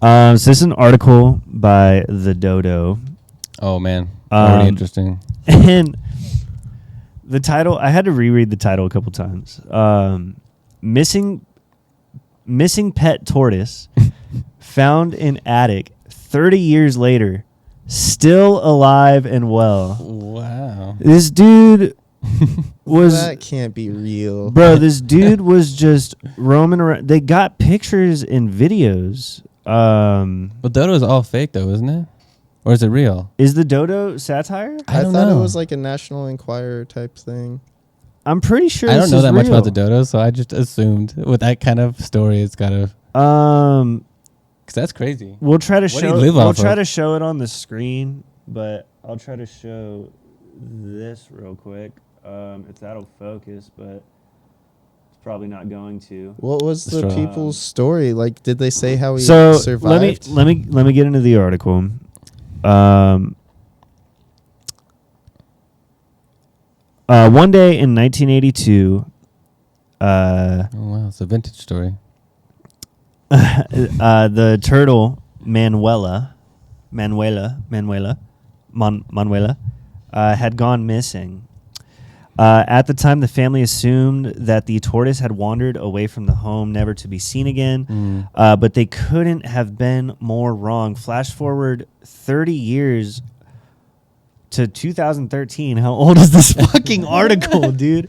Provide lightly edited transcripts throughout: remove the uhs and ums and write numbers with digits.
So this is an article by The Dodo. Oh man, already Um, interesting. And the title, I had to reread the title a couple times. Missing pet tortoise found in attic 30 years later, still alive and well. Wow. This dude was That can't be real. bro, this dude was just roaming around. They got pictures and videos. But Dodo is all fake though, isn't it? Or is it real? Is the dodo satire? I I don't thought know. it was like a National Enquirer type thing. I'm pretty sure I this don't know is that much about real. the dodo, so I just assumed with that kind of story, it's gotta. Um, Cause that's crazy. we'll try to What do you show. live We'll off try of? to show it on the screen, but I'll try to show this real quick. If that'll focus, but it's probably not going to. What was the Destroy. people's story? Like, did they say how he So survived? let me get into the article. One day in 1982, Oh wow, it's a vintage story. the turtle Manuela, had gone missing. At the time, the family assumed that the tortoise had wandered away from the home, never to be seen again. But they couldn't have been more wrong. Flash forward 30 years to 2013. How old is this fucking article, dude?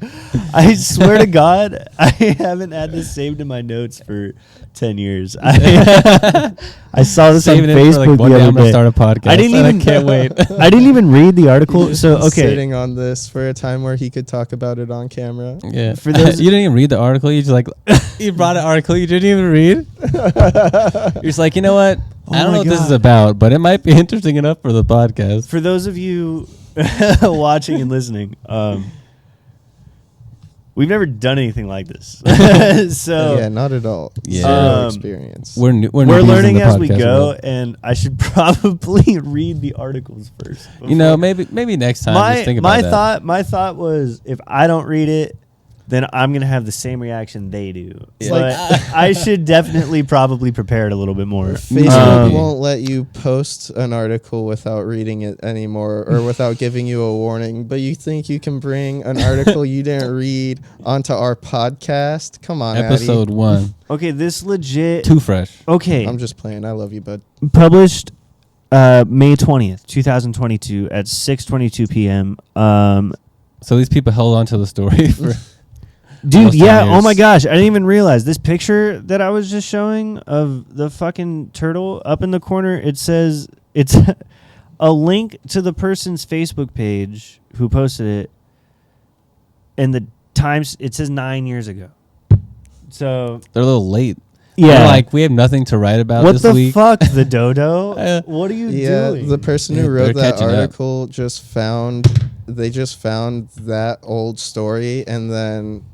I swear to God, I haven't had this saved in my notes for 10 years. I saw this Saving on it for, Facebook like, one the day other I'm gonna day. start a podcast. I didn't and even I can't wait. I didn't even read the article. Just So okay, sitting on this for a time where he could talk about it on camera. Yeah. For those- you didn't even read the article. You just like you brought an article you didn't even read. You're just like, you know what? Oh I don't my know what this is God. about, but it might be interesting enough for the podcast. for those of you watching and listening, we've never done anything like this. So Yeah, not at all. Yeah. Zero Um, experience. We're we're newbies in learning the as we podcast go, world. and I should probably read the articles first. You know, before- maybe next time. just think about that. my thought was, if I don't read it, then I'm gonna have the same reaction they do. Yeah. But I should definitely probably prepare it a little bit more. Facebook Um, won't let you post an article without reading it anymore or without giving you a warning. But you think you can bring an article you didn't read onto our podcast? Come on, Episode 1, Okay, this legit. too fresh. Okay, Addy. I'm just playing. I love you, bud. published May 20th, 2022 at 6:22 p.m. So these people held on to the story for. Dude, Almost 10 yeah. Oh years. my gosh, I didn't even realize this picture that I was just showing of the fucking turtle up in the corner. It says it's a link to the person's Facebook page who posted it, and the times it says 9 years ago. So They're a little late. yeah, They're like, we have nothing to write about what this the week. fuck, the dodo? Uh, What are you Yeah, doing? the person Yeah, who wrote they're that catching up. article just found that old story and then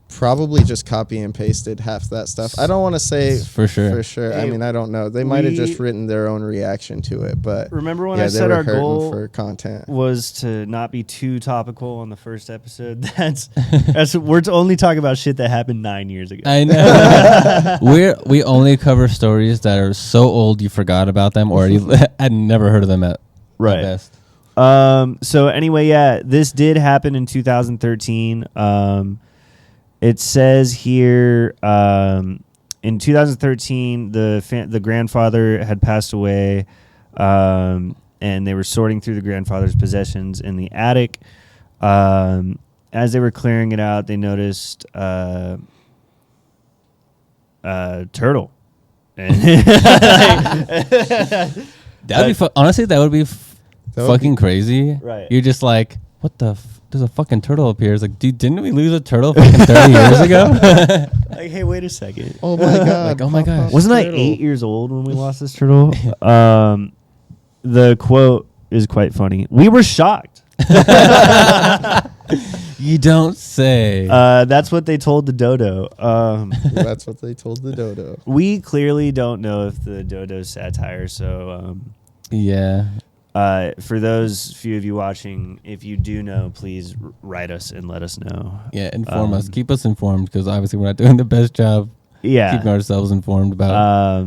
probably just copy and pasted half that stuff. I don't want to say For sure. For sure. I Hey, mean, I don't know. They might have we- just written their own reaction to it, but Remember when yeah, I they said were our hurting goal for content. was to not be too topical on the first episode? That's we're only talking about shit that happened 9 years ago. I know. we only cover stories that are so old you forgot about them or you had never heard of them at Right. best. So anyway, yeah, this did happen in 2013. It says here, in 2013, the grandfather had passed away, and they were sorting through the grandfather's possessions in the attic. As they were clearing it out, they noticed a turtle. That would be honestly, that would be That would fucking crazy. Right. You're just like, what the? There's a fucking turtle up here. It's like, dude, didn't we lose a turtle fucking 30 years ago? Like, hey, wait a second. Oh my god! Like, oh my gosh. Wasn't I Turtle. 8 years old when we lost this turtle? The quote is quite funny. We were shocked. You don't say. That's what they told the dodo. That's what they told the dodo. We clearly don't know if the dodo's satire. So, Yeah. for those few of you watching, if you do know, please write us and let us know. Yeah. Inform us. Um, Keep us informed because obviously we're not doing the best job keeping Yeah. ourselves informed about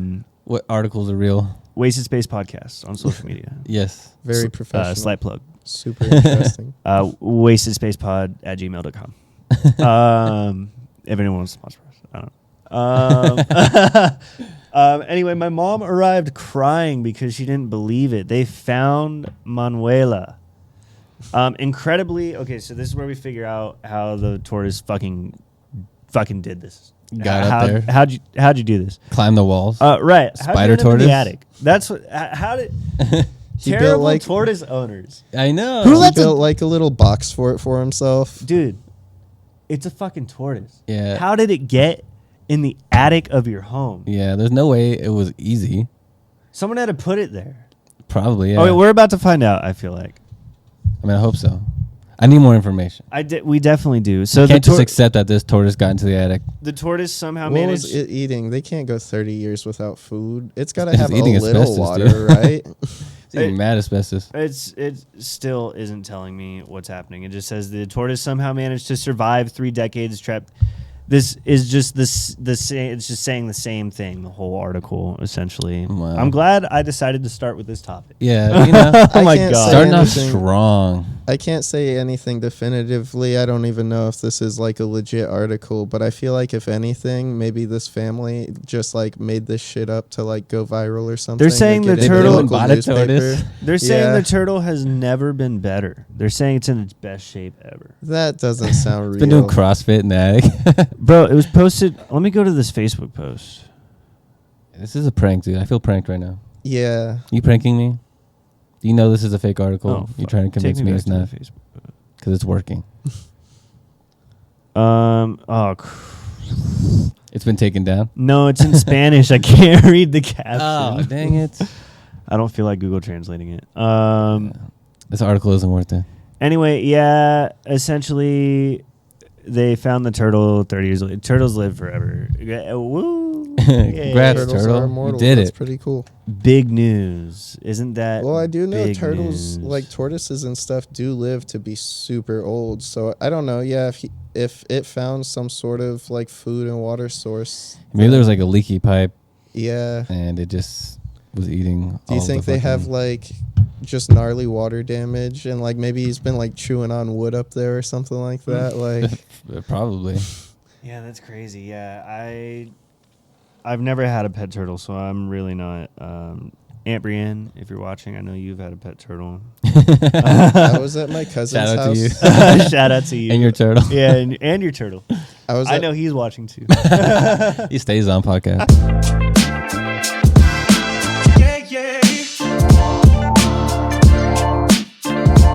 What articles are real? Wasted Space Podcast on social media. Yes. Very professional. Slight plug. Super interesting. wastedspacepod@gmail.com. If anyone wants to sponsor us, I don't know. Anyway, my mom arrived crying because she didn't believe it. They found Manuela. Incredibly, okay, so this is where we figure out how the tortoise fucking did this. Got up there. How'd you do this? Climb the walls. Right. How'd you Spider end up in tortoise? the attic. That's what. How did He built terrible like tortoise owners, I know. Who he lets built like a little box for it for himself. dude? It's a fucking tortoise. Yeah. How did it get in the attic of your home? Yeah, there's no way it was easy. Someone had to put it there. Probably, yeah. Oh, wait, we're about to find out. I feel like I mean, I hope so. I need more information. we definitely do. So Can't just accept that this tortoise got into the attic. the tortoise somehow What managed. was it eating? They can't go 30 years without food. It's got to It's have a eating little asbestos, water, dude. right? It's eating mad asbestos. It still isn't telling me what's happening. It just says the tortoise somehow managed to survive 3 decades trapped. This is just the same. It's just saying the same thing. The whole article, essentially. Wow. I'm glad I decided to start with this topic. Yeah, you know, Oh my I can't God. say starting off anything. strong. I can't say anything definitively. I don't even know if this is like a legit article, but I feel like if anything, maybe this family just like made this shit up to like go viral or something. They're saying to the get in turtle- local Bought a newspaper. tortoise. They're saying Yeah. the turtle has never been better. They're saying it's in its best shape ever. That doesn't sound real. It's been doing CrossFit in the attic. Bro, it was posted. Let me go to this Facebook post. This is a prank, dude. I feel pranked right now. Yeah. You pranking me? Do you know this is a fake article? Oh, You're fuck. trying to Take convince me back it's to the not Facebook post. because it's working. Oh, It's been taken down. no, it's in Spanish. I can't read the caption. Oh, dang it. I don't feel like Google translating it. This article isn't worth it. Anyway, yeah, essentially, they found the turtle 30 years later. Turtles live forever. Woo! Congrats, Turtles turtle. are You immortal. did That's it. pretty cool. Big news. Isn't that Well, I do know big turtles, news? like tortoises and stuff, do live to be super old. So I don't know. Yeah, if it found some sort of like food and water source, Maybe there was like a leaky pipe yeah. and it just was eating. Do you all think the they have fucking- like just gnarly water damage and like maybe he's been like chewing on wood up there or something like that? Like, Probably. Yeah, that's crazy. Yeah, I've never had a pet turtle, so I'm really not. Aunt Brienne, if you're watching, I know you've had a pet turtle. I was at my cousin's Shout out to house. you. Shout out to you And your turtle. Yeah, and your turtle. I was I at, know he's watching too. He stays on podcast.